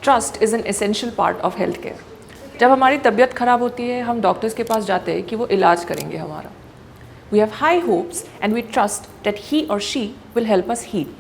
Trust is an essential part of healthcare. जब हमारी तबीयत खराब होती है हम डॉक्टर्स के पास जाते हैं कि वो इलाज करेंगे हमारा. We have high hopes and we trust that he or she will help us heal.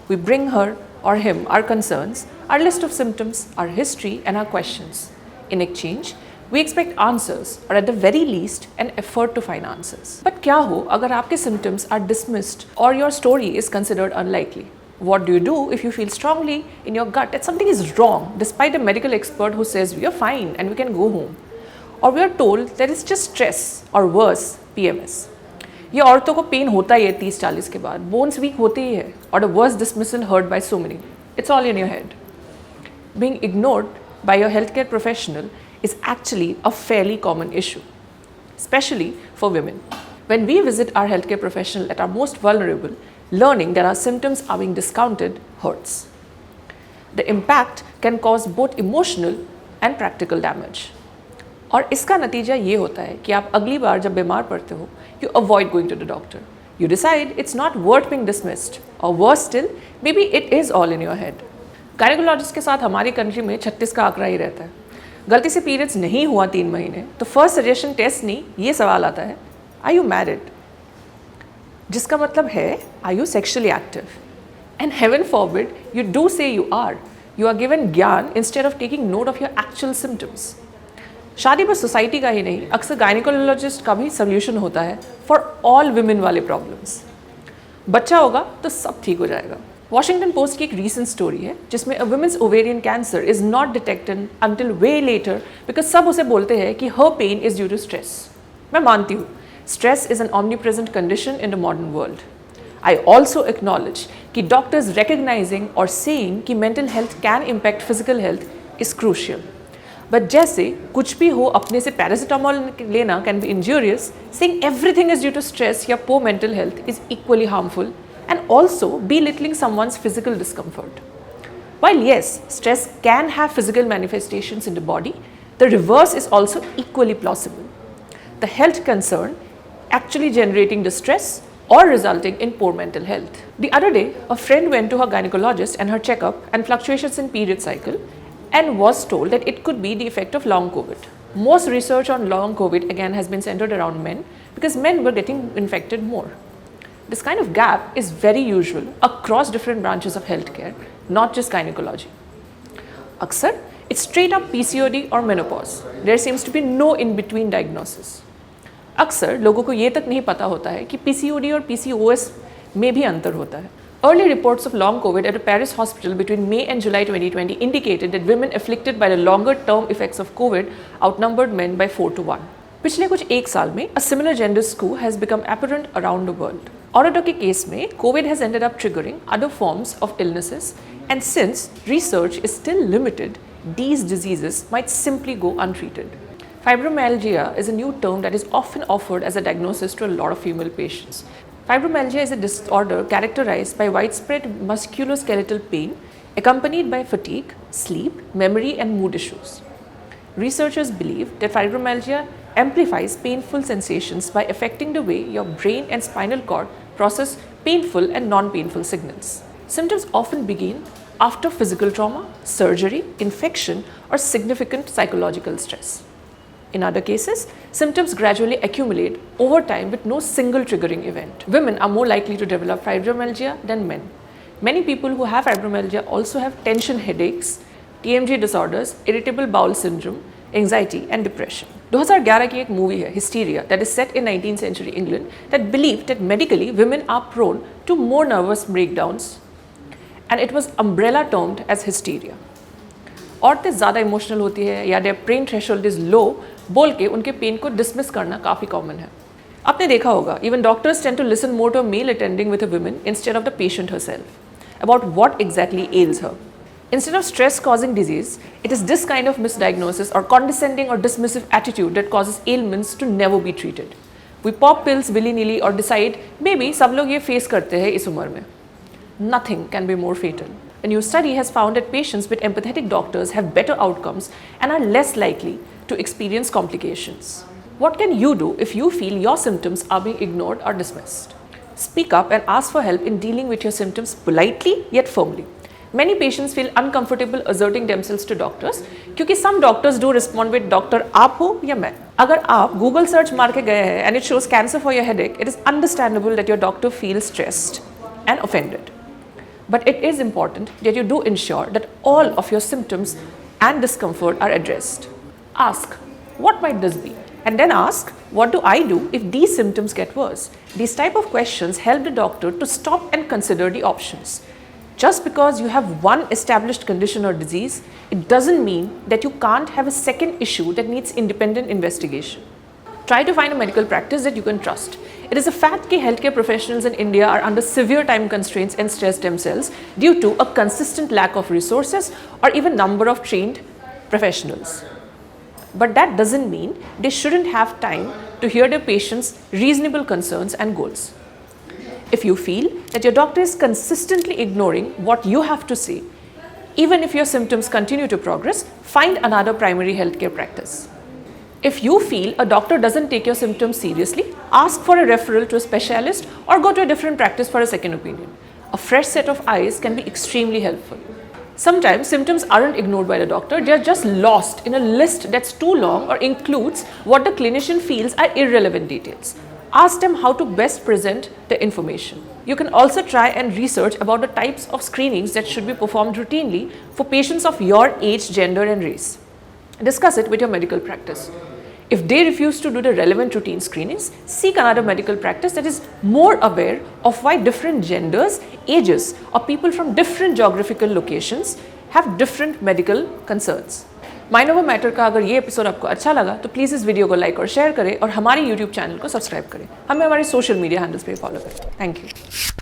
We bring her or him our concerns, our list of symptoms, our history and our questions. In exchange, we expect answers or at the very least an effort to find answers. But क्या हो अगर आपके symptoms are dismissed or your story is considered unlikely? What do you do if you feel strongly in your gut that something is wrong despite a medical expert who says we are fine and we can go home? Or we are told that it's just stress or worse, PMS. ये औरतों को pen होता ही है 30-40 के बाद, bones weak होते ही है और the worst dismissal heard by so many. It's all in your head. Being ignored by your healthcare professional is actually a fairly common issue, especially for women. When we visit our healthcare professional at our most vulnerable, learning that our symptoms are being discounted hurts. The impact can cause both emotional and practical damage. और इसका नतीजा ये होता है कि आप अगली बार जब बीमार पड़ते हो, you avoid going to the doctor. You decide it's not worth being dismissed, or worse still, maybe it is all in your head. Gynaecologist के साथ हमारी कंट्री में 36 का आंकड़ा ही रहता है. गलती से पीरियड्स नहीं हुआ 3 महीने तो फर्स्ट सजेशन टेस्ट नहीं, ये सवाल आता है, आर यू मैरिड? जिसका मतलब है, are you sexually active? And heaven forbid you do say you are given gyan instead of taking note of your actual symptoms. शादी बस सोसाइटी का ही नहीं, अक्सर गायनेकोलॉजिस्ट का भी सोल्यूशन होता है फॉर ऑल विमेन वाले प्रॉब्लम्स. बच्चा होगा तो सब ठीक हो जाएगा. वॉशिंगटन पोस्ट की एक रीसेंट स्टोरी है जिसमें a women's ovarian cancer is not detected until way later because सब उसे बोलते हैं कि हर pain is due to stress. मैं मानती हूँ stress is an omnipresent condition in the modern world. I also acknowledge कि doctors recognizing or saying कि mental health can impact physical health is crucial. But जैसे कुछ भी हो अपने से पैरासीटामोल लेना can be injurious, saying everything is due to stress या poor mental health is equally harmful and also belittling someone's physical discomfort. While yes, stress can have physical manifestations in the body, the reverse is also equally plausible. The health concern actually generating the stress or resulting in poor mental health. The other day, a friend went to her gynecologist and her checkup and fluctuations in period cycle and was told that it could be the effect of long COVID. Most research on long COVID again has been centered around men because men were getting infected more. This kind of gap is very usual across different branches of healthcare, not just gynecology. अक्सर it's straight up PCOD or menopause. There seems to be no in-between diagnosis. अक्सर लोगों को ये तक नहीं पता होता है कि PCOD और PCOS में भी अंतर होता है. Early reports of long COVID at a Paris hospital between May and July 2020 indicated that women afflicted by the longer term effects of COVID outnumbered men by 4 to 1. पिछले कुछ एक साल में a similar gender skew has become apparent around the world. औरतों के case में COVID has ended up triggering other forms of illnesses, and since research is still limited, these diseases might simply go untreated. Fibromyalgia is a new term that is often offered as a diagnosis to a lot of female patients. Fibromyalgia is a disorder characterized by widespread musculoskeletal pain accompanied by fatigue, sleep, memory, and mood issues. Researchers believe that fibromyalgia amplifies painful sensations by affecting the way your brain and spinal cord process painful and non-painful signals. Symptoms often begin after physical trauma, surgery, infection, or significant psychological stress. In other cases, symptoms gradually accumulate over time with no single triggering event. Women are more likely to develop fibromyalgia than men. Many people who have fibromyalgia also have tension headaches, TMJ disorders, irritable bowel syndrome, anxiety and depression. 2011 की एक movie है Hysteria that is set in 19th century England that believed that medically women are prone to more nervous breakdowns and it was umbrella termed as hysteria. औरतें ज़्यादा emotional होती है या their pain threshold is low बोल के उनके pen को dismiss करना काफ़ी कॉमन है. आपने देखा होगा even doctors tend to listen more to a male attending with a woman instead of the patient herself about what exactly ails her. Instead of stress causing disease, it is this kind of misdiagnosis or condescending or dismissive attitude that causes ailments to never be treated. We pop pills willy-nilly or decide maybe सब लोग ये face करते हैं इस उम्र में. Nothing can be more fatal. A new study has found that patients with empathetic doctors have better outcomes and are less likely to experience complications. What can you do if you feel your symptoms are being ignored or dismissed? Speak up and ask for help in dealing with your symptoms politely yet firmly. Many patients feel uncomfortable asserting themselves to doctors क्योंकि some doctors do respond with doctor आप हो या मैं. अगर आप Google search मार के गए हैं and it shows cancer for your headache, it is understandable that your doctor feels stressed and offended. But it is important that you do ensure that all of your symptoms and discomfort are addressed. Ask, what might this be? And then ask, what do I do if these symptoms get worse? These type of questions help the doctor to stop and consider the options. Just because you have one established condition or disease, it doesn't mean that you can't have a second issue that needs independent investigation. Try to find a medical practice that you can trust. It is a fact that healthcare professionals in India are under severe time constraints and stress themselves due to a consistent lack of resources or even number of trained professionals. But that doesn't mean they shouldn't have time to hear their patients' reasonable concerns and goals. If you feel that your doctor is consistently ignoring what you have to say, even if your symptoms continue to progress, find another primary healthcare practice. If you feel a doctor doesn't take your symptoms seriously, ask for a referral to a specialist or go to a different practice for a second opinion. A fresh set of eyes can be extremely helpful. Sometimes symptoms aren't ignored by the doctor, they are just lost in a list that's too long or includes what the clinician feels are irrelevant details. Ask them how to best present the information. You can also try and research about the types of screenings that should be performed routinely for patients of your age, gender and race. Discuss it with your medical practice. If they refuse to do the relevant routine screenings, seek another medical practice that is more aware of why different genders, ages or people from different geographical locations have different medical concerns. Mind over matter का अगर ये episode आपको अच्छा लगा तो please इस video को like और शेयर करें और हमारे यूट्यूब चैनल को सब्सक्राइब करें. हमें हमारे सोशल मीडिया हैंडल्स पे फॉलो करें. Thank you.